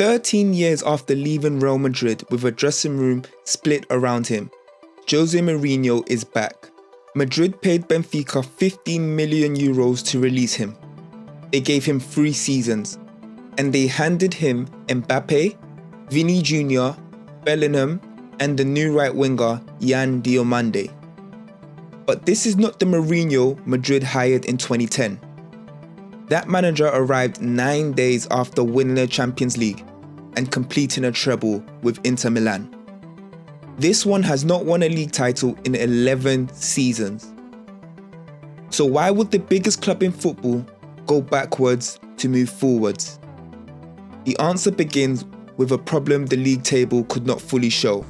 13 years after leaving Real Madrid with a dressing room split around him, José Mourinho is back. Madrid paid Benfica €15 million to release him. They gave him 3 seasons, and they handed him Mbappé, Vini Jr., Bellingham, and the new right winger Yan Diomande. But this is not the Mourinho Madrid hired in 2010. That manager arrived 9 days after winning the Champions League and completing a treble with Inter Milan. This one has not won a league title in 11 seasons. So why would the biggest club in football go backwards to move forwards? The answer begins with a problem the league table could not fully show.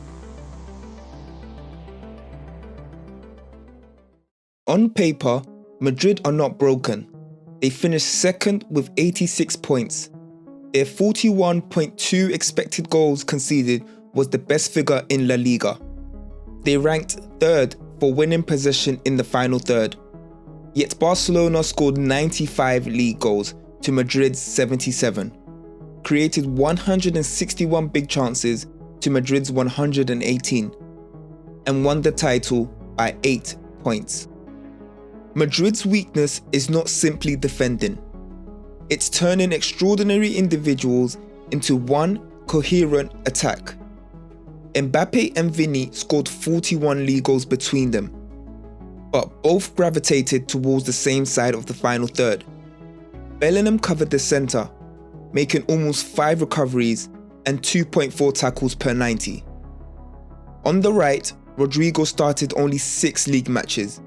On paper, Madrid are not broken. They finished second with 86 points. Their 41.2 expected goals conceded was the best figure in La Liga. They ranked third for winning possession in the final third. Yet Barcelona scored 95 league goals to Madrid's 77, created 161 big chances to Madrid's 118, and won the title by 8 points. Madrid's weakness is not simply defending. It's turning extraordinary individuals into one coherent attack. Mbappé and Vini scored 41 league goals between them, but both gravitated towards the same side of the final third. Bellingham covered the centre, making almost 5 recoveries and 2.4 tackles per 90. On the right, Rodrigo started only 6 league matches.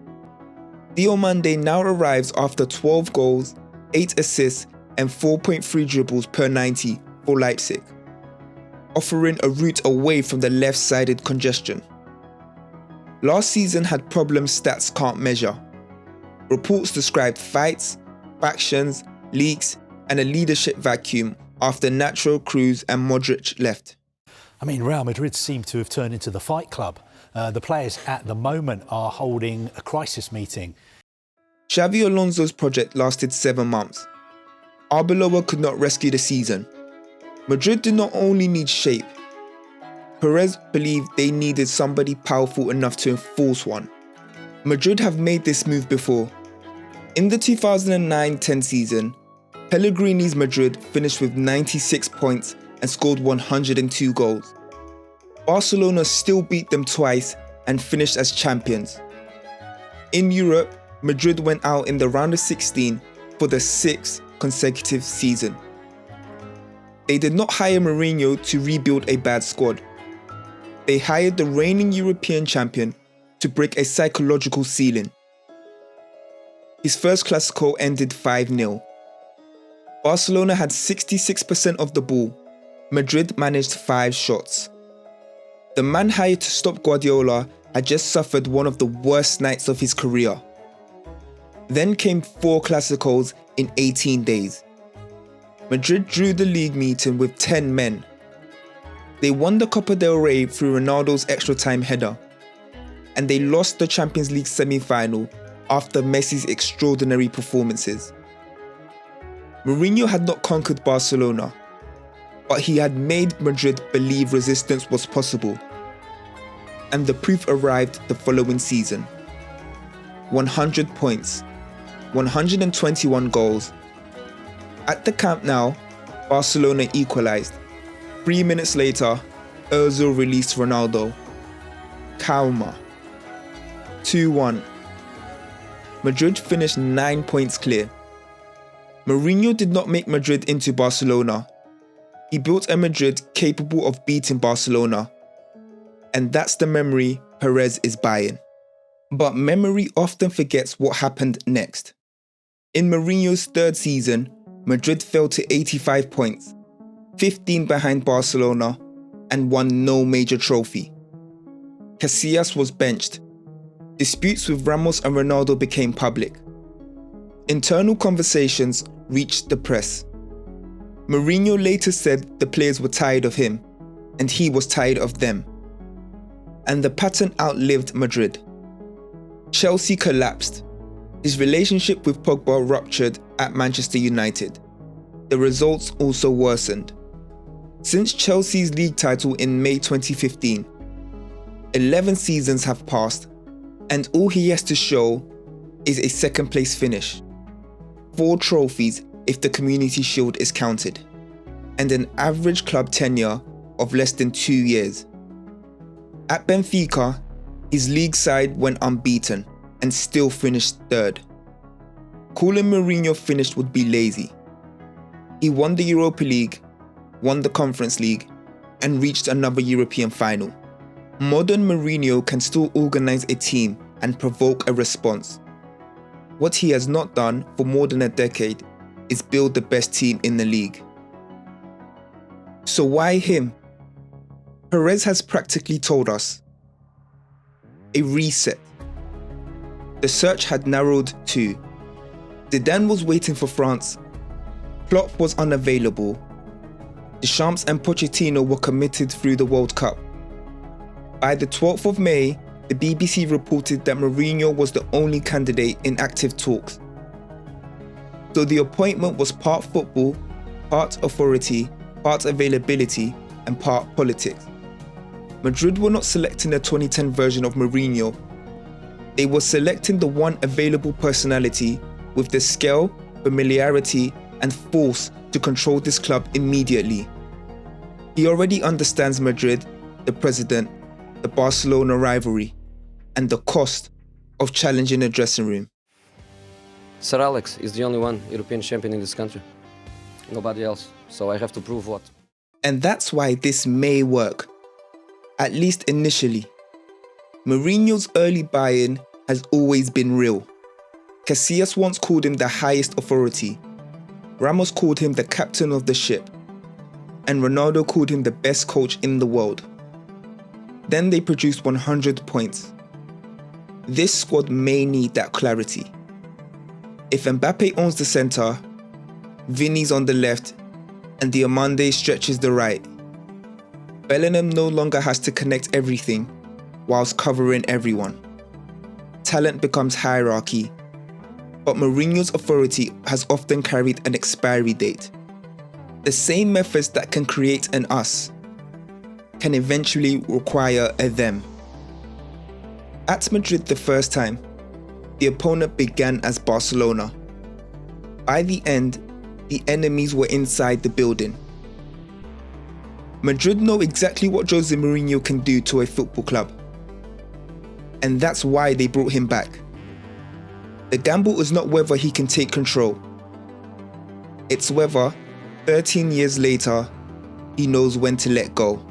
Diomande now arrives after 12 goals, 8 assists and 4.3 dribbles per 90 for Leipzig, offering a route away from the left-sided congestion. Last season had problems stats can't measure. Reports described fights, factions, leaks and a leadership vacuum after Nacho, Cruz and Modric left. I mean, Real Madrid seem to have turned into the fight club. The players at the moment are holding a crisis meeting. Xavi Alonso's project lasted 7 months. Arbeloa could not rescue the season. Madrid did not only need shape. Pérez believed they needed somebody powerful enough to enforce one. Madrid have made this move before. In the 2009-10 season, Pellegrini's Madrid finished with 96 points and scored 102 goals. Barcelona still beat them twice and finished as champions. In Europe, Madrid went out in the round of 16 for the 6th consecutive season. They did not hire Mourinho to rebuild a bad squad. They hired the reigning European champion to break a psychological ceiling. His first Clásico ended 5-0. Barcelona had 66% of the ball. Madrid managed 5 shots. The man hired to stop Guardiola had just suffered one of the worst nights of his career. Then came 4 Clásicos in 18 days. Madrid drew the league meeting with 10 men. They won the Copa del Rey through Ronaldo's extra time header, and they lost the Champions League semi-final after Messi's extraordinary performances. Mourinho had not conquered Barcelona, but he had made Madrid believe resistance was possible. And the proof arrived the following season. 100 points, 121 goals. At the Camp Nou, Barcelona equalised. 3 minutes later, Ozil released Ronaldo. Calma. 2-1. Madrid finished 9 points clear. Mourinho did not make Madrid into Barcelona. He built a Madrid capable of beating Barcelona. And that's the memory Pérez is buying. But memory often forgets what happened next. In Mourinho's 3rd season, Madrid fell to 85 points, 15 behind Barcelona, and won no major trophy. Casillas was benched. Disputes with Ramos and Ronaldo became public. Internal conversations reached the press. Mourinho later said the players were tired of him, and he was tired of them. And the pattern outlived Madrid. Chelsea collapsed. His relationship with Pogba ruptured at Manchester United. The results also worsened. Since Chelsea's league title in May 2015, 11 seasons have passed, and all he has to show is a second place finish, 4 trophies if the Community Shield is counted, and an average club tenure of less than 2 years. At Benfica, his league side went unbeaten and still finished 3rd. Calling Mourinho finished would be lazy. He won the Europa League, won the Conference League, and reached another European final. Modern Mourinho can still organise a team and provoke a response. What he has not done for more than a decade is build the best team in the league. So why him? Pérez has practically told us. A reset. The search had narrowed to Zidane was waiting for France, Klopp was unavailable, Deschamps and Pochettino were committed through the World Cup. By the 12th of May, the BBC reported that Mourinho was the only candidate in active talks. So the appointment was part football, part authority, part availability, and part politics. Madrid were not selecting the 2010 version of Mourinho. They were selecting the one available personality with the skill, familiarity, and force to control this club immediately. He already understands Madrid, the president, the Barcelona rivalry, and the cost of challenging a dressing room. Sir Alex is the only one European champion in this country. Nobody else. So I have to prove what? And that's why this may work, at least initially. Mourinho's early buy-in has always been real. Casillas once called him the highest authority. Ramos called him the captain of the ship. And Ronaldo called him the best coach in the world. Then they produced 100 points. This squad may need that clarity. If Mbappé owns the centre, Vini's on the left, and Diomande stretches the right, Bellingham no longer has to connect everything whilst covering everyone. Talent becomes hierarchy, but Mourinho's authority has often carried an expiry date. The same methods that can create an us can eventually require a them. At Madrid the first time, the opponent began as Barcelona. By the end, the enemies were inside the building. Madrid know exactly what José Mourinho can do to a football club. And that's why they brought him back. The gamble is not whether he can take control. It's whether, 13 years later, he knows when to let go.